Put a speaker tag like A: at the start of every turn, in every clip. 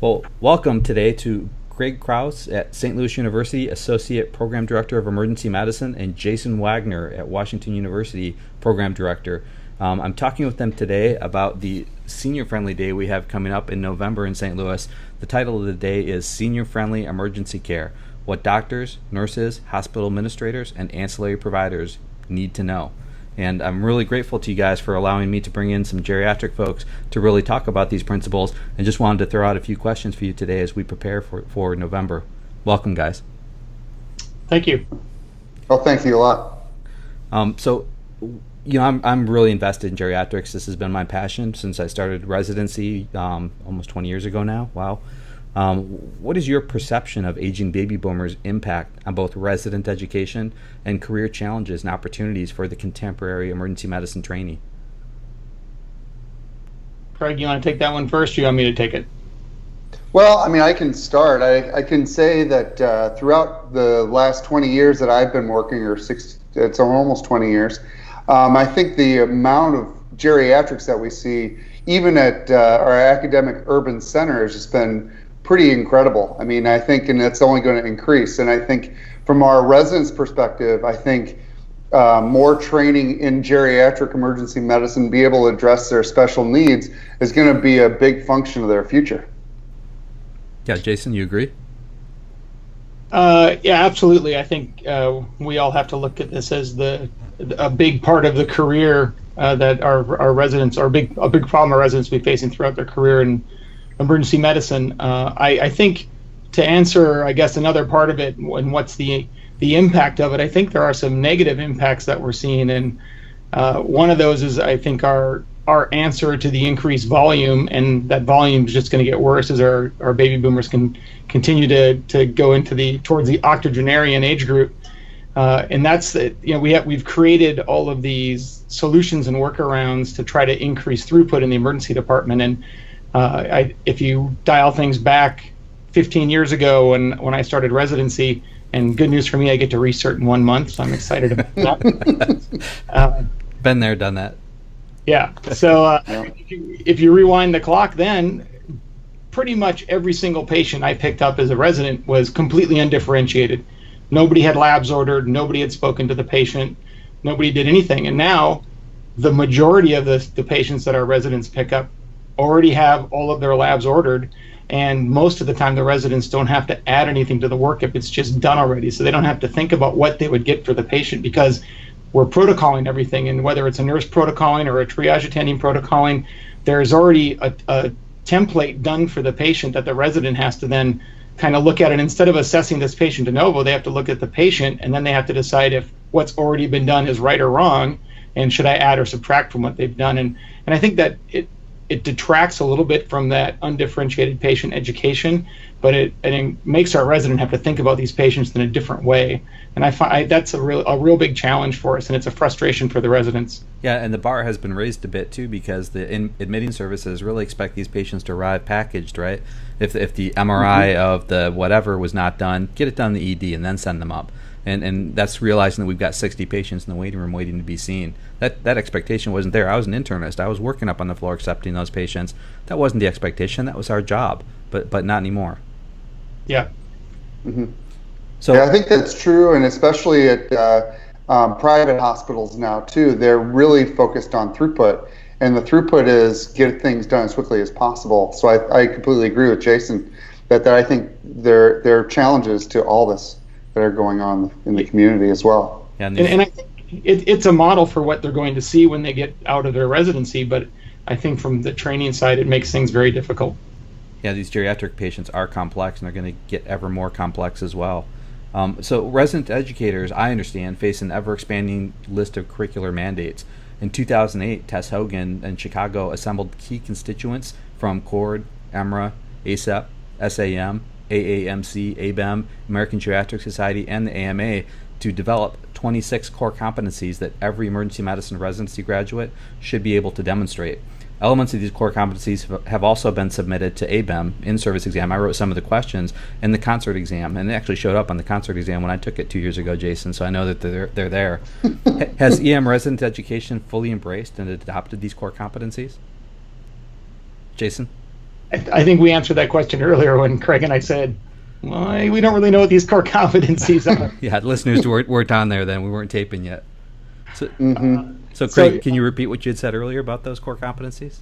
A: Well, welcome today to Krausz at St. Louis University, Associate Program Director of Emergency Medicine, and Jason Wagner at Washington University, Program Director. I'm talking with them today about the Senior Friendly Day we have coming up in November in St. Louis. The title of the day is Senior Friendly Emergency Care: What Doctors, Nurses, Hospital Administrators, and Ancillary Providers Need to Know. And I'm really grateful to you guys for allowing me to bring in some geriatric folks to really talk about these principles, and just wanted to throw out a few questions for you today as we prepare for November. Welcome, guys.
B: Thank you.
C: Oh, thank you a lot.
A: I'm really invested in geriatrics. This has been my passion since I started residency almost 20 years ago now. Wow. What is your perception of aging baby boomers' impact on both resident education and career challenges and opportunities for the contemporary emergency medicine trainee?
B: Craig, you want to take that one first, or you want me to take it?
C: Well, I can start. I can say that throughout the last 20 years that I've been working, it's almost 20 years, I think the amount of geriatrics that we see, even at our academic urban centers, has been pretty incredible. I think, and it's only going to increase. And I think from our residents' perspective, I think more training in geriatric emergency medicine, be able to address their special needs, is going to be a big function of their future.
A: Yeah, Jason, you agree?
B: Yeah, absolutely. I think we all have to look at this as a big part of the career that our residents, a big problem our residents will be facing throughout their career in emergency medicine. I think, to answer, I guess, another part of it and what's the impact of it, I think there are some negative impacts that we're seeing, and one of those is, I think, our answer to the increased volume, and that volume is just going to get worse as our baby boomers can continue to go towards the octogenarian age group. And that's we've created all of these solutions and workarounds to try to increase throughput in the emergency department. And if you dial things back 15 years ago when I started residency, and good news for me, I get to recert in 1 month, so I'm excited about that.
A: Been there, done that.
B: Yeah. So if you rewind the clock, then pretty much every single patient I picked up as a resident was completely undifferentiated. Nobody had labs ordered. Nobody had spoken to the patient. Nobody did anything. And now the majority of the patients that our residents pick up already have all of their labs ordered. And most of the time, the residents don't have to add anything to the workup. It's just done already. So they don't have to think about what they would get for the patient, because we're protocoling everything. And whether it's a nurse protocoling or a triage attending protocoling, there's already a template done for the patient that the resident has to then kind of look at. And instead of assessing this patient de novo, they have to look at the patient, and then they have to decide if what's already been done is right or wrong, and should I add or subtract from what they've done. And I think that it detracts a little bit from that undifferentiated patient education, but it makes our resident have to think about these patients in a different way. And I find that's a real big challenge for us, and it's a frustration for the residents.
A: Yeah, and the bar has been raised a bit too, because the admitting services really expect these patients to arrive packaged, right? If the MRI of the whatever was not done, get it done in the ED and then send them up. And that's realizing that we've got 60 patients in the waiting room waiting to be seen. That expectation wasn't there. I was an internist. I was working up on the floor accepting those patients. That wasn't the expectation. That was our job, but not anymore.
B: Yeah.
C: Mm-hmm. So yeah, I think that's true, and especially at private hospitals now too. They're really focused on throughput, and the throughput is get things done as quickly as possible. So I completely agree with Jason that I think there are challenges to all this that are going on in the community as well.
A: Yeah,
B: and I think it's a model for what they're going to see when they get out of their residency, but I think from the training side, it makes things very difficult.
A: Yeah, these geriatric patients are complex, and they're going to get ever more complex as well. So resident educators, I understand, face an ever-expanding list of curricular mandates. In 2008, Tess Hogan in Chicago assembled key constituents from CORD, EMRA, ACEP, SAM, AAMC, ABEM, American Geriatric Society, and the AMA to develop 26 core competencies that every emergency medicine residency graduate should be able to demonstrate. Elements of these core competencies have also been submitted to ABEM in-service exam. I wrote some of the questions in the concert exam, and they actually showed up on the concert exam when I took it 2 years ago, Jason, so I know that they're there. Has EM resident education fully embraced and adopted these core competencies? Jason?
B: I think we answered that question earlier when Craig and I said, well, we don't really know what these core competencies are.
A: Yeah, the listeners weren't on there then. We weren't taping yet. So, so Craig,
B: So-
A: can you repeat what you had said earlier about those core competencies?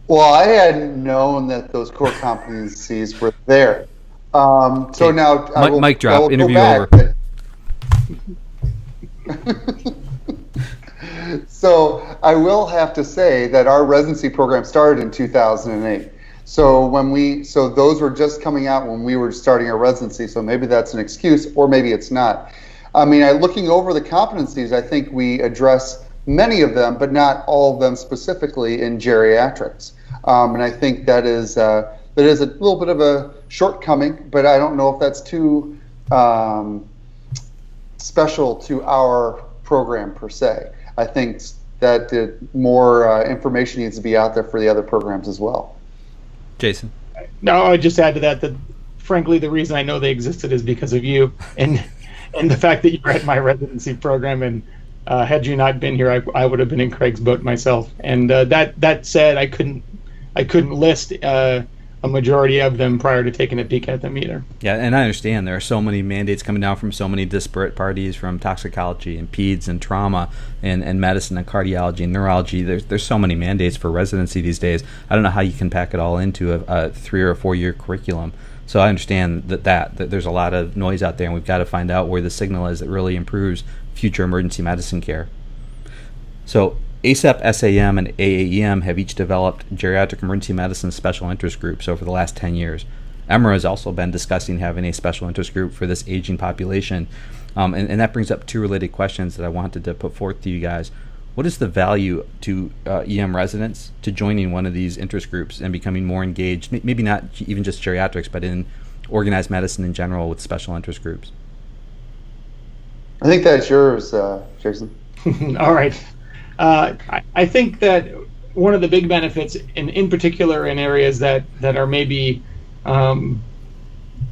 C: Well, I hadn't known that those core competencies were there. So
A: Okay.
C: now I will,
A: Mic drop.
C: I will go
A: Interview
C: back. So I will have to say that our residency program started in 2008. So those were just coming out when we were starting our residency. So maybe that's an excuse, or maybe it's not. I mean, looking over the competencies, I think we address many of them, but not all of them specifically in geriatrics. And I think that is a little bit of a shortcoming, but I don't know if that's too special to our program per se. I think that more information needs to be out there for the other programs as well.
A: Jason?
B: No, I'd just add to that frankly, the reason I know they existed is because of you and the fact that you were at my residency program. And had you not been here, I would have been in Craig's boat myself. And that said, I couldn't list a majority of them prior to taking a peek at them either.
A: Yeah, and I understand there are so many mandates coming down from so many disparate parties, from toxicology and peds and trauma and medicine and cardiology and neurology. There's so many mandates for residency these days. I don't know how you can pack it all into a 3 or 4 year curriculum. So I understand that there's a lot of noise out there, and we've got to find out where the signal is that really improves future emergency medicine care. So ACEP, SAM, and AAEM have each developed geriatric emergency medicine special interest groups over the last 10 years. EMRA has also been discussing having a special interest group for this aging population. And that brings up two related questions that I wanted to put forth to you guys. What is the value to EM residents to joining one of these interest groups and becoming more engaged, maybe not even just geriatrics, but in organized medicine in general with special interest groups?
C: I think that's yours, Jason.
B: All right. I think that one of the big benefits, in particular in areas that are maybe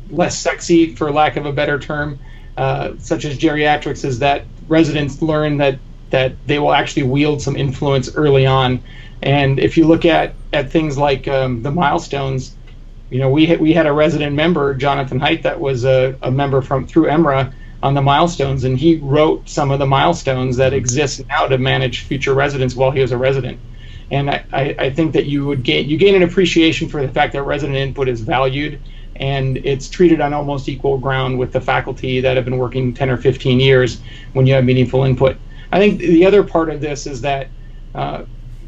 B: less sexy, for lack of a better term, such as geriatrics, is that residents learn that they will actually wield some influence early on. And if you look at things like the milestones, we had a resident member, Jonathan Height, that was a member through EMRA on the milestones, and he wrote some of the milestones that exist now to manage future residents while he was a resident. And I think that you gain an appreciation for the fact that resident input is valued, and it's treated on almost equal ground with the faculty that have been working 10 or 15 years when you have meaningful input. I think the other part of this is that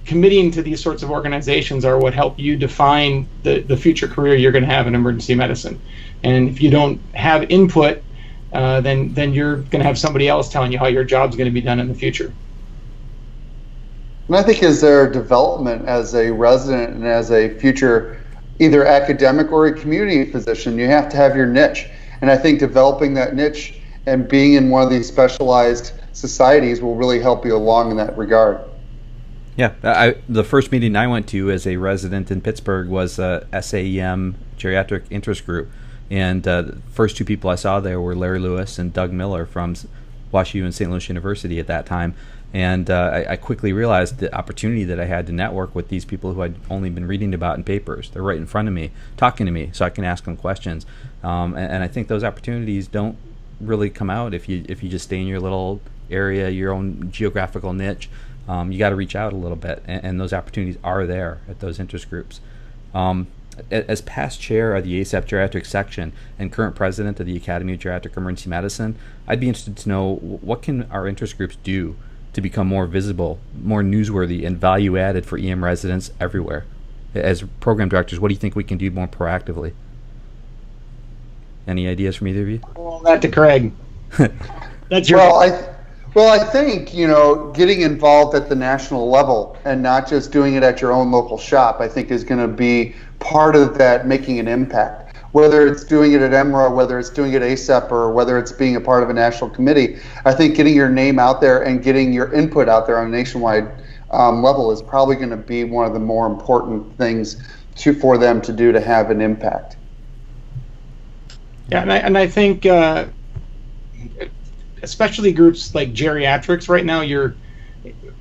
B: committing to these sorts of organizations are what help you define the future career you're going to have in emergency medicine. And if you don't have input, then you're going to have somebody else telling you how your job's going to be done in the future.
C: And I think as their development as a resident and as a future either academic or a community physician, you have to have your niche. And I think developing that niche and being in one of these specialized societies will really help you along in that regard.
A: Yeah, the first meeting I went to as a resident in Pittsburgh was a SAEM geriatric interest group. And the first two people I saw there were Larry Lewis and Doug Miller from WashU and St. Louis University at that time. And I quickly realized the opportunity that I had to network with these people who I'd only been reading about in papers. They're right in front of me, talking to me, so I can ask them questions. And I think those opportunities don't really come out if you just stay in your little area, your own geographical niche. You got to reach out a little bit, and those opportunities are there at those interest groups. As past chair of the ACEP Geriatric Section and current president of the Academy of Geriatric Emergency Medicine, I'd be interested to know, what can our interest groups do to become more visible, more newsworthy, and value-added for EM residents everywhere? As program directors, what do you think we can do more proactively? Any ideas from either of you?
B: Well, that to Craig. That's your.
C: Well, I think, getting involved at the national level and not just doing it at your own local shop, I think is going to be part of that, making an impact. Whether it's doing it at EMRA, whether it's doing it at ACEP, or whether it's being a part of a national committee, I think getting your name out there and getting your input out there on a nationwide level is probably going to be one of the more important things for them to do to have an impact.
B: Yeah, and I think especially groups like geriatrics right now,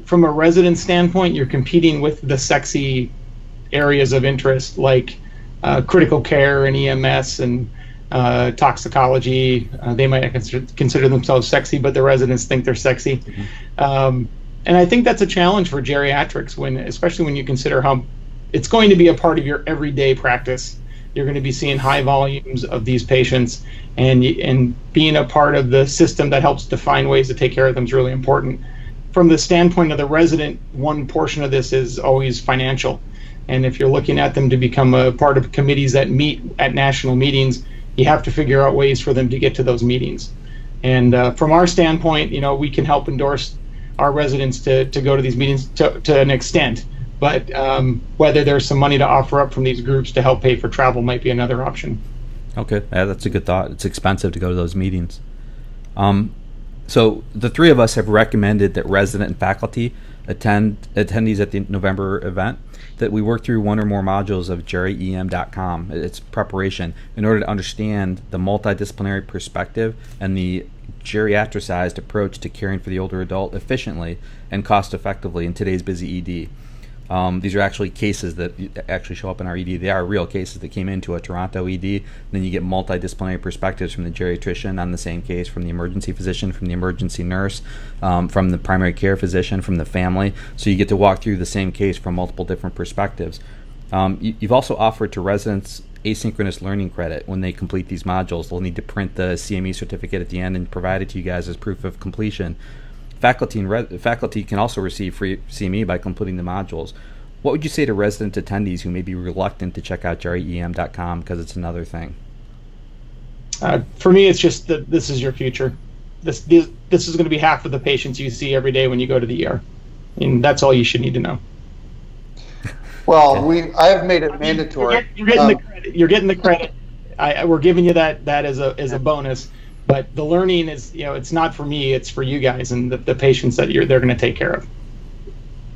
B: from a resident standpoint, you're competing with the sexy areas of interest like critical care and EMS and toxicology. They might consider themselves sexy, but the residents think they're sexy. And I think that's a challenge for geriatrics, especially when you consider how it's going to be a part of your everyday practice. You're going to be seeing high volumes of these patients, and being a part of the system that helps define ways to take care of them is really important. From the standpoint of the resident, one portion of this is always financial. And if you're looking at them to become a part of committees that meet at national meetings, you have to figure out ways for them to get to those meetings. And from our standpoint, we can help endorse our residents to go to these meetings to an extent. But whether there's some money to offer up from these groups to help pay for travel might be another option.
A: Okay, yeah, that's a good thought. It's expensive to go to those meetings. So the three of us have recommended that resident and faculty attendees at the November event that we work through one or more modules of GeriEM.com. It's preparation in order to understand the multidisciplinary perspective and the geriatricized approach to caring for the older adult efficiently and cost effectively in today's busy ED. These are actually cases that actually show up in our ED. They are real cases that came into a Toronto ED. And then you get multidisciplinary perspectives from the geriatrician on the same case, from the emergency physician, from the emergency nurse, from the primary care physician, from the family. So you get to walk through the same case from multiple different perspectives. You've also offered to residents asynchronous learning credit. When they complete these modules, they'll need to print the CME certificate at the end and provide it to you guys as proof of completion. Faculty can also receive free CME by completing the modules. What would you say to resident attendees who may be reluctant to check out GeriEM.com because it's another thing?
B: For me, it's just that this is your future. This is going to be half of the patients you see every day when you go to the ER, and that's all you should need to know.
C: Well, I have made it mandatory.
B: You're getting the credit. You're getting the credit. We're giving you that as a bonus. But the learning is, it's not for me, it's for you guys and the patients that they're going to take care of.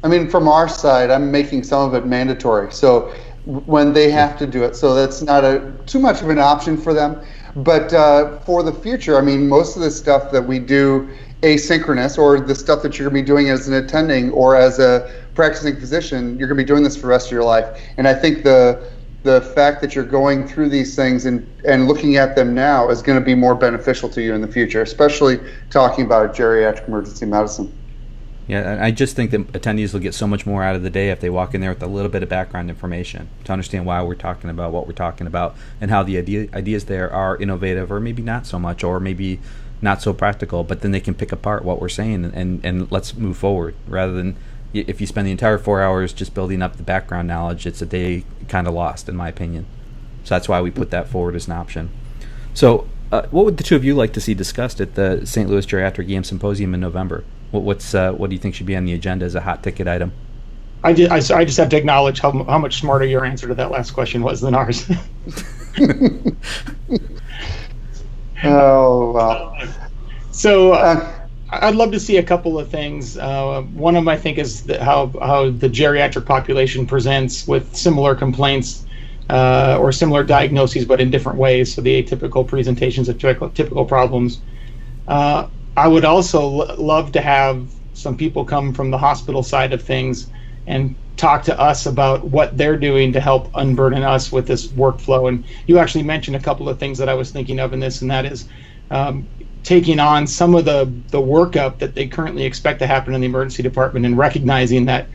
C: I mean, from our side, I'm making some of it mandatory. So when they have to do it, so that's not too much of an option for them. But for the future, I mean, most of the stuff that we do asynchronous, or the stuff that you're going to be doing as an attending or as a practicing physician, you're going to be doing this for the rest of your life. And I think the fact that you're going through these things and looking at them now is going to be more beneficial to you in the future, especially talking about geriatric emergency medicine.
A: Yeah, and I just think that attendees will get so much more out of the day if they walk in there with a little bit of background information to understand why we're talking about what we're talking about and how the ideas there are innovative or maybe not so much or maybe not so practical, but then they can pick apart what we're saying and let's move forward rather than if you spend the entire 4 hours just building up the background knowledge, it's a day kind of lost, in my opinion. So that's why we put that forward as an option. So what would the two of you like to see discussed at the St. Louis Geriatric EM Symposium in November? What do you think should be on the agenda as a hot ticket item?
B: I just have to acknowledge how much smarter your answer to that last question was than ours.
C: Oh, well.
B: So I'd love to see a couple of things. One of them, I think, is how the geriatric population presents with similar complaints or similar diagnoses, but in different ways. So the atypical presentations of typical problems. I would also love to have some people come from the hospital side of things and talk to us about what they're doing to help unburden us with this workflow. And you actually mentioned a couple of things that I was thinking of in this, and that is taking on some of the workup that they currently expect to happen in the emergency department and recognizing that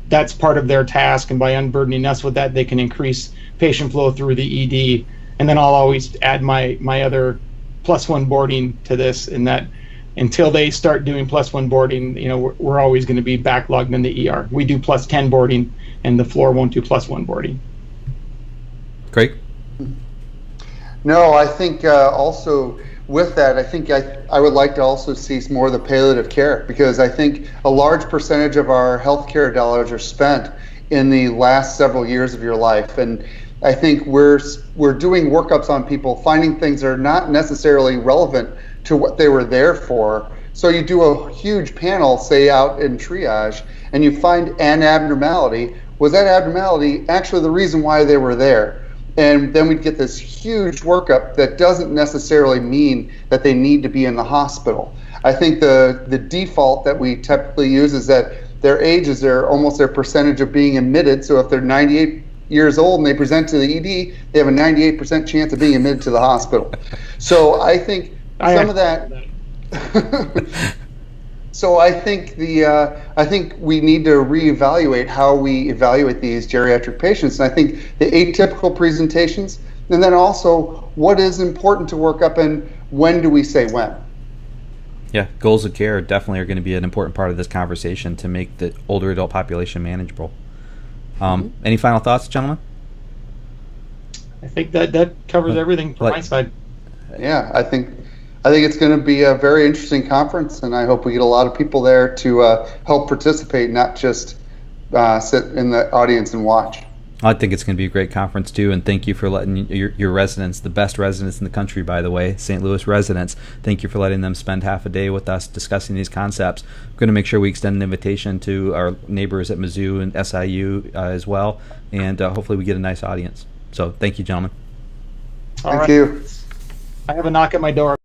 B: that's part of their task, and by unburdening us with that, they can increase patient flow through the ED. And then I'll always add my other +1 boarding to this, in that until they start doing +1 boarding, we're always going to be backlogged in the ER. We do +10 boarding, and the floor won't do +1 boarding.
A: Great.
C: No, I think also with that, I think I would like to also see more of the palliative care, because I think a large percentage of our healthcare dollars are spent in the last several years of your life. And I think we're doing workups on people, finding things that are not necessarily relevant to what they were there for. So you do a huge panel, say out in triage, and you find an abnormality. Was that abnormality actually the reason why they were there? And then we'd get this huge workup that doesn't necessarily mean that they need to be in the hospital. I think the default that we typically use is that their age is almost their percentage of being admitted. So if they're 98 years old and they present to the ED, they have a 98% chance of being admitted to the hospital. So I think some of that. So I think I think we need to reevaluate how we evaluate these geriatric patients, and I think the atypical presentations, and then also what is important to work up, and when do we say when?
A: Yeah, goals of care definitely are going to be an important part of this conversation to make the older adult population manageable. Any final thoughts, gentlemen?
B: I think that covers everything from my side.
C: Yeah, I think it's going to be a very interesting conference, and I hope we get a lot of people there to help participate, not just sit in the audience and watch.
A: I think it's going to be a great conference too, and thank you for letting your residents, the best residents in the country, by the way, St. Louis residents, thank you for letting them spend half a day with us discussing these concepts. We're going to make sure we extend an invitation to our neighbors at Mizzou and SIU as well, and hopefully we get a nice audience. So thank you, gentlemen.
C: Thank you.
B: I have a knock at my door.